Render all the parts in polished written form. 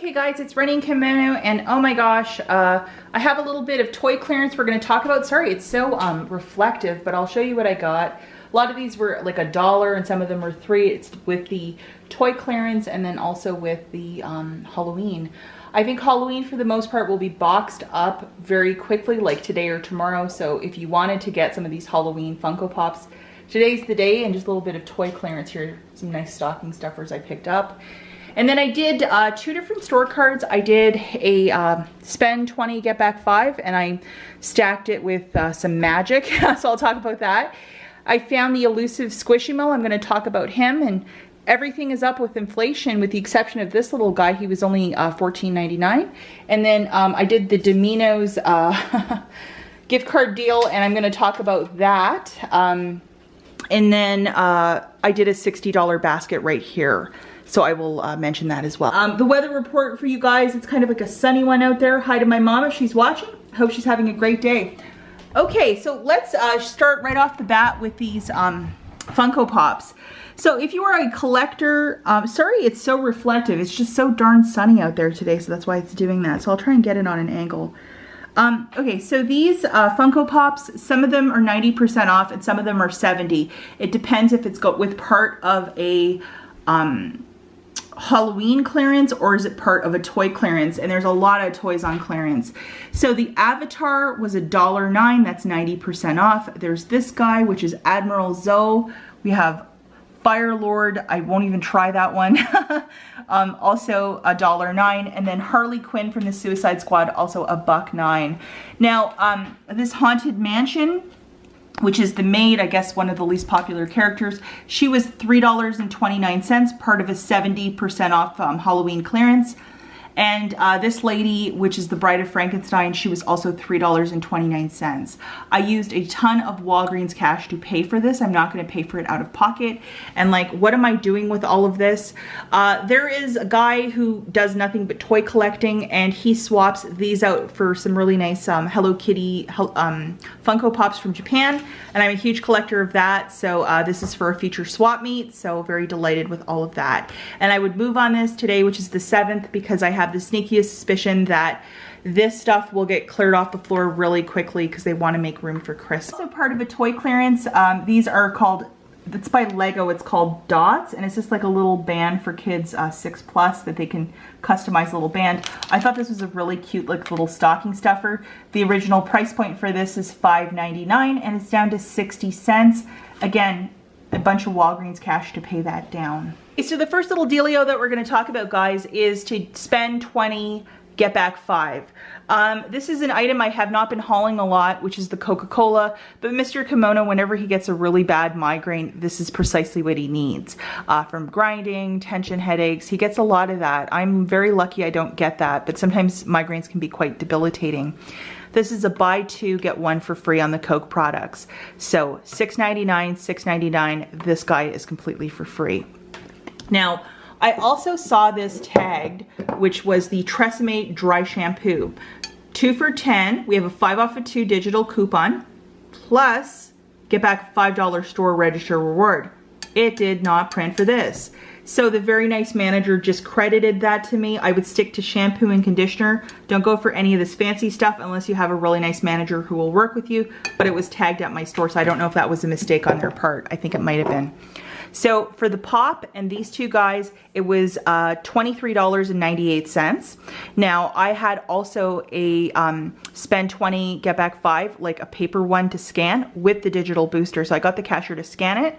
Okay guys, it's Rennie and Kimono, and oh my gosh, I have a little bit of toy clearance we're going to talk about. Sorry, it's so reflective, but I'll show you what I got. A lot of these were like $1 and some of them were $3. It's with the toy clearance and then also with the Halloween. I think Halloween for the most part will be boxed up very quickly, like today or tomorrow. So if you wanted to get some of these Halloween Funko Pops, today's the day. And just a little bit of toy clearance here. Some nice stocking stuffers I picked up. And then I did 2 different store cards. I did a spend 20, get back 5, and I stacked it with some magic. So I'll talk about that. I found the elusive Squishable. I'm going to talk about him, and everything is up with inflation with the exception of this little guy. He was only $14.99. And then I did the Domino's gift card deal, and I'm going to talk about that. And then I did a $60 basket right here. So I will mention that as well. The weather report for you guys, it's kind of like a sunny one out there. Hi to my mom if she's watching. Hope she's having a great day. Okay, so let's start right off the bat with these Funko Pops. So if you are a collector, sorry it's so reflective. It's just so darn sunny out there today, so that's why it's doing that. So I'll try and get it on an angle. Okay, so these Funko Pops, some of them are 90% off and some of them are 70. It depends if it's with part of a Halloween clearance or is it part of a toy clearance, and there's a lot of toys on clearance. So the Avatar was $1.09, that's 90% off. There's this guy, which is Admiral Zoe. We have Fire Lord, I won't even try that one. Also $1.09, and then Harley Quinn from the Suicide Squad, also $1.09. Now this Haunted Mansion, which is the maid, I guess one of the least popular characters, she was $3.29, part of a 70% off Halloween clearance. And this lady, which is the Bride of Frankenstein, she was also $3.29. I used a ton of Walgreens cash to pay for this. I'm not going to pay for it out of pocket. And like, what am I doing with all of this? There is a guy who does nothing but toy collecting, and he swaps these out for some really nice Hello Kitty Funko Pops from Japan. And I'm a huge collector of that. So this is for a future swap meet. So very delighted with all of that. And I would move on this today, which is the 7th, because I have the sneakiest suspicion that this stuff will get cleared off the floor really quickly because they want to make room for Chris. Also part of a toy clearance, these are called, it's by Lego, it's called Dots, and it's just like a little band for kids 6+ that they can customize a little band. I thought this was a really cute like little stocking stuffer. The original price point for this is $5.99 and it's down to 60 cents. Again, a bunch of Walgreens cash to pay that down. Okay, so the first little dealio that we're going to talk about, guys, is to spend 20, get back 5. This is an item I have not been hauling a lot, which is the Coca-Cola, but Mr. Kimono, whenever he gets a really bad migraine, this is precisely what he needs. From grinding, tension headaches, he gets a lot of that. I'm very lucky I don't get that, but sometimes migraines can be quite debilitating. This is a buy 2, get 1 for free on the Coke products. So $6.99, $6.99, this guy is completely for free. Now, I also saw this tagged, which was the Tresemme dry shampoo. 2 for $10, we have a 5 off of 2 digital coupon, plus get back a $5 store register reward. It did not print for this. So the very nice manager just credited that to me. I would stick to shampoo and conditioner. Don't go for any of this fancy stuff unless you have a really nice manager who will work with you, but it was tagged at my store, so I don't know if that was a mistake on their part. I think it might have been. So for the pop and these two guys, it was $23.98. Now I had also a spend 20, get back 5, like a paper one to scan with the digital booster. So I got the cashier to scan it.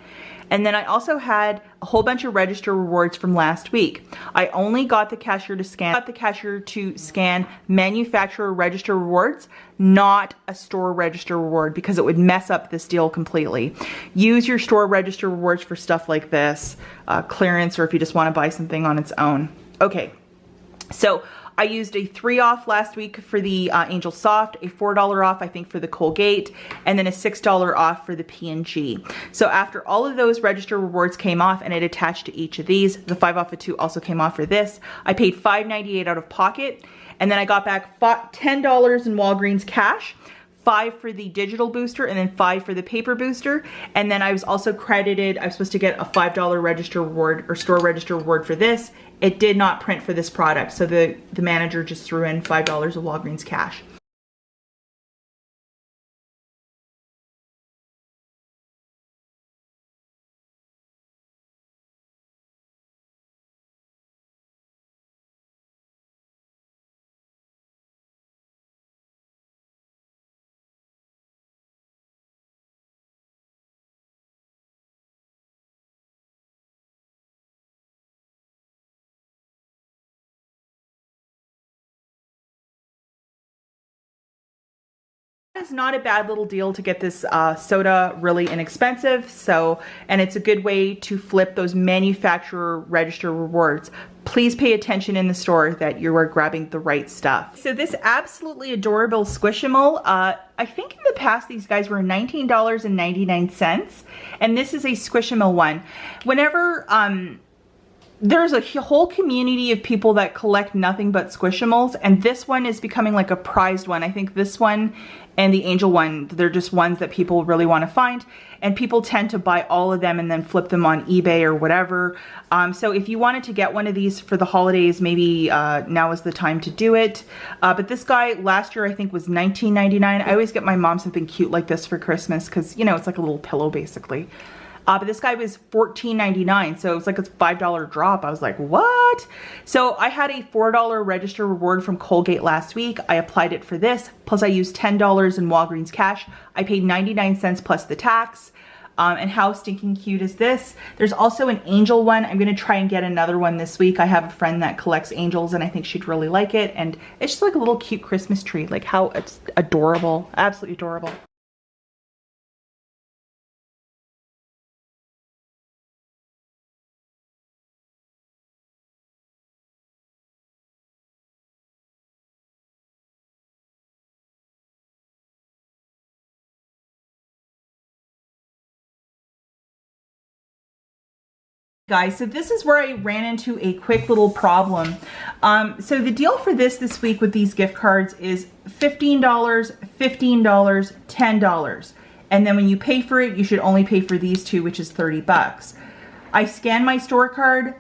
And then I also had a whole bunch of register rewards from last week. I only got the cashier to scan, manufacturer register rewards, not a store register reward, because it would mess up this deal completely. Use your store register rewards for stuff like this, clearance, or if you just want to buy something on its own. Okay, so I used a 3 off last week for the Angel Soft, a $4 off I think for the Colgate, and then a $6 off for the P&G. So after all of those register rewards came off and it attached to each of these, the 5 off of 2 also came off for this. I paid $5.98 out of pocket, and then I got back $10 in Walgreens cash, $5 for the digital booster and then $5 for the paper booster. And then I was also credited, I was supposed to get a $5 register reward or store register reward for this. It did not print for this product, so the manager just threw in $5 of Walgreens cash. It's not a bad little deal to get this soda really inexpensive. So, and it's a good way to flip those manufacturer register rewards. Please pay attention in the store that you are grabbing the right stuff. So this absolutely adorable Squishable, I think in the past these guys were $19.99, and this is a Squishable one. Whenever there's a whole community of people that collect nothing but Squishables, and this one is becoming like a prized one. I think this one and the Angel one, they're just ones that people really want to find, and people tend to buy all of them and then flip them on eBay or whatever. So if you wanted to get one of these for the holidays, maybe now is the time to do it. But this guy last year I think was $19.99. I always get my mom something cute like this for Christmas because, you know, it's like a little pillow basically. But this guy was $14.99, so it was like a $5 drop. I was like, what? So I had a $4 register reward from Colgate last week. I applied it for this, plus I used $10 in Walgreens cash. I paid 99 cents plus the tax. And how stinking cute is this? There's also an Angel one. I'm gonna try and get another one this week. I have a friend that collects angels and I think she'd really like it. And it's just like a little cute Christmas tree. Like how it's adorable, absolutely adorable. Guys, so this is where I ran into a quick little problem. So the deal for this week with these gift cards is $15, $15, $10. And then when you pay for it, you should only pay for these two, which is 30 bucks. I scanned my store card,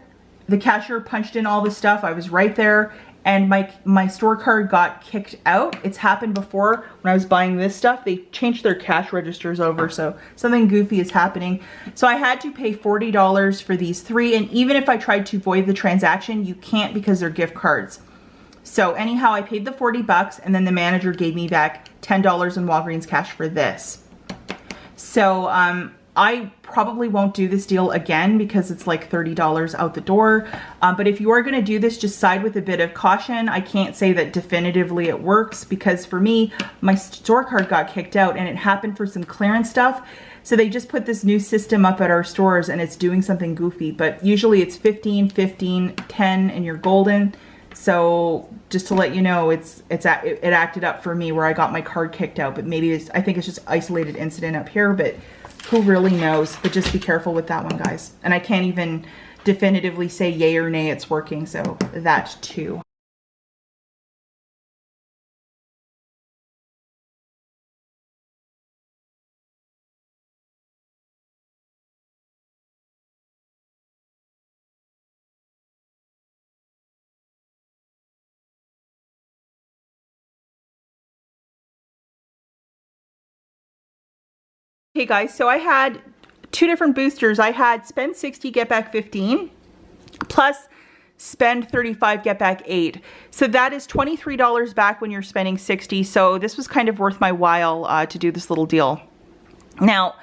the cashier punched in all the stuff, I was right there, and my store card got kicked out. It's happened before when I was buying this stuff. They changed their cash registers over, so something goofy is happening. So I had to pay $40 for these three, and even if I tried to void the transaction, you can't because they're gift cards. So anyhow, I paid the 40 bucks, and then the manager gave me back $10 in Walgreens cash for this. So I probably won't do this deal again because it's like $30 out the door. But if you are gonna do this, just side with a bit of caution. I can't say that definitively it works because for me, my store card got kicked out and it happened for some clearance stuff. So they just put this new system up at our stores and it's doing something goofy, but usually it's 15, 15, 10 and you're golden. So just to let you know, it acted up for me where I got my card kicked out, but maybe I think it's just isolated incident up here, but who really knows? But just be careful with that one, guys. And I can't even definitively say yay or nay it's working, so that too. Okay guys, so I had two different boosters. I had spend 60, get back 15, plus spend 35, get back 8. So that is $23 back when you're spending 60. So this was kind of worth my while to do this little deal. Now,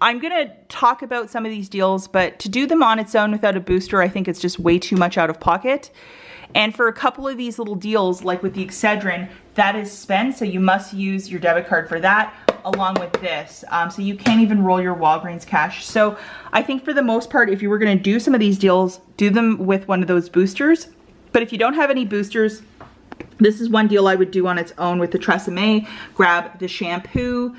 I'm gonna talk about some of these deals, but to do them on its own without a booster, I think it's just way too much out of pocket. And for a couple of these little deals, like with the Excedrin, that is spend, so you must use your debit card for that, along with this. So you can't even roll your Walgreens cash. So I think for the most part, if you were gonna do some of these deals, do them with one of those boosters. But if you don't have any boosters, this is one deal I would do on its own with the Tresemme. Grab the shampoo.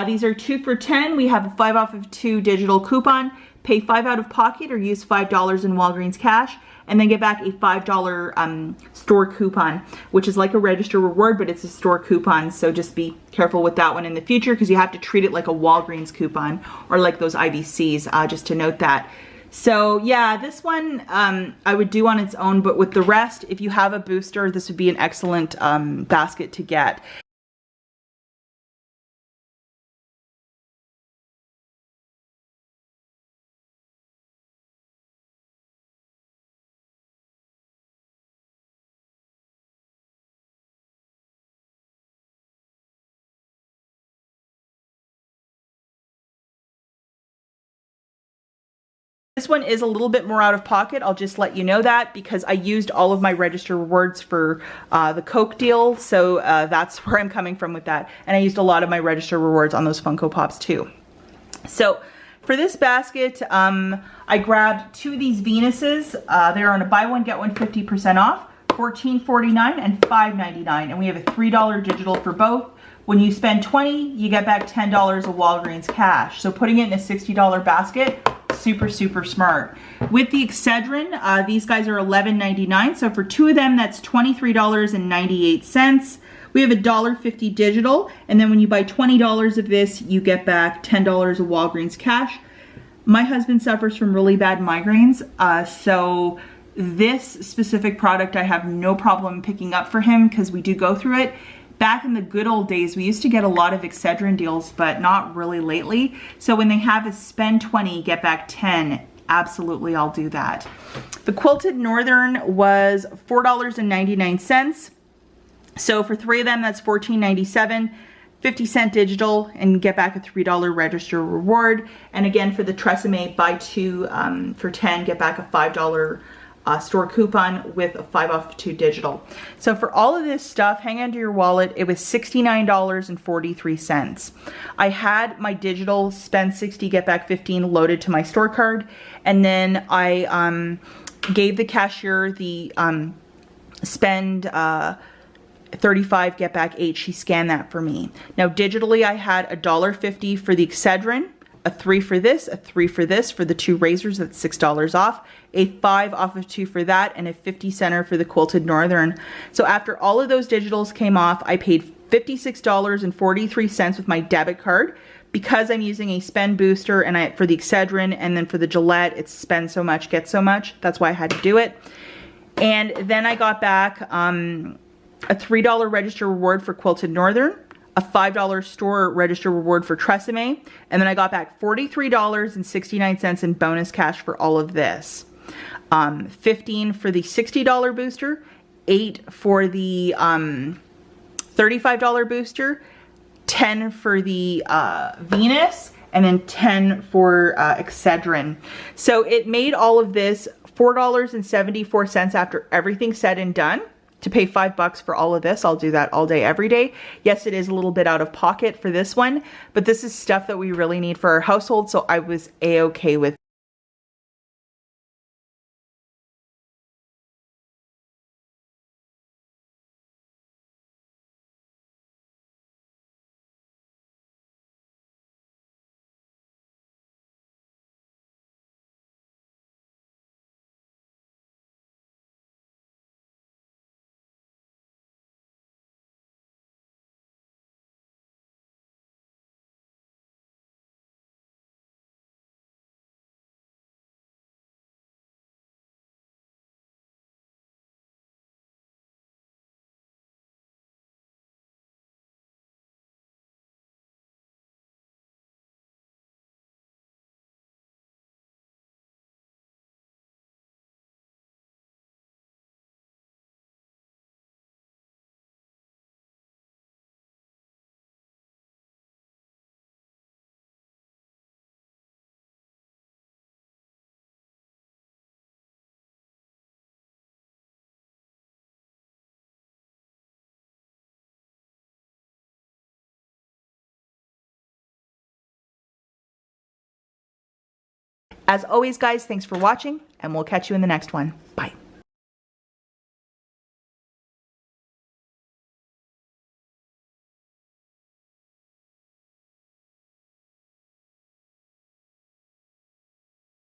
These are 2 for $10. We have a 5 off of 2 digital coupon. Pay $5 out of pocket or use $5 in Walgreens cash. and then get back a $5 store coupon, which is like a register reward, but it's a store coupon. So just be careful with that one in the future, because you have to treat it like a Walgreens coupon or like those IBCs, just to note that. So yeah, this one I would do on its own, but with the rest, if you have a booster, this would be an excellent basket to get. This one is a little bit more out of pocket. I'll just let you know that, because I used all of my register rewards for the Coke deal. So that's where I'm coming from with that. And I used a lot of my register rewards on those Funko Pops too. So for this basket, I grabbed 2 of these Venuses. They're on a buy one, get one 50% off, $14.49 and $5.99. And we have a $3 digital for both. When you spend $20, you get back $10 of Walgreens cash. So putting it in a $60 basket, super, super smart. With the Excedrin, these guys are $11.99. So for 2 of them, that's $23.98. We have a $1.50 digital. And then when you buy $20 of this, you get back $10 of Walgreens cash. My husband suffers from really bad migraines. So this specific product, I have no problem picking up for him, because we do go through it. Back in the good old days, we used to get a lot of Excedrin deals, but not really lately. So when they have a spend 20, get back 10, absolutely I'll do that. The Quilted Northern was $4.99. So for 3 of them, that's $14.97, 50-cent digital, and get back a $3 register reward. And again, for the Tresemme, buy 2 for 10, get back a $5 store coupon with a 5 off 2 digital. So for all of this stuff, hang onto your wallet, it was $69.43. I had my digital spend 60, get back 15 loaded to my store card, and then I gave the cashier the spend 35, get back 8. She scanned that for me. Now digitally, I had $1.50 for the Excedrin, a 3 for this, a 3 for this, for the 2 razors, that's $6 off, a 5 off of 2 for that, and a 50 center for the Quilted Northern. So after all of those digitals came off, I paid $56.43 with my debit card, because I'm using a spend booster, and for the Excedrin, and then for the Gillette, it's spend so much, get so much. That's why I had to do it. And then I got back a $3 register reward for Quilted Northern, a $5 store register reward for Tresemme, and then I got back $43.69 in bonus cash for all of this. 15 for the $60 booster, 8 for the $35 booster, 10 for the Venus, and then 10 for Excedrin. So it made all of this $4.74 after everything's said and done. To pay $5 for all of this, I'll do that all day, every day. Yes, it is a little bit out of pocket for this one, but this is stuff that we really need for our household, so I was a-okay with. As always, guys, thanks for watching, and we'll catch you in the next one. Bye.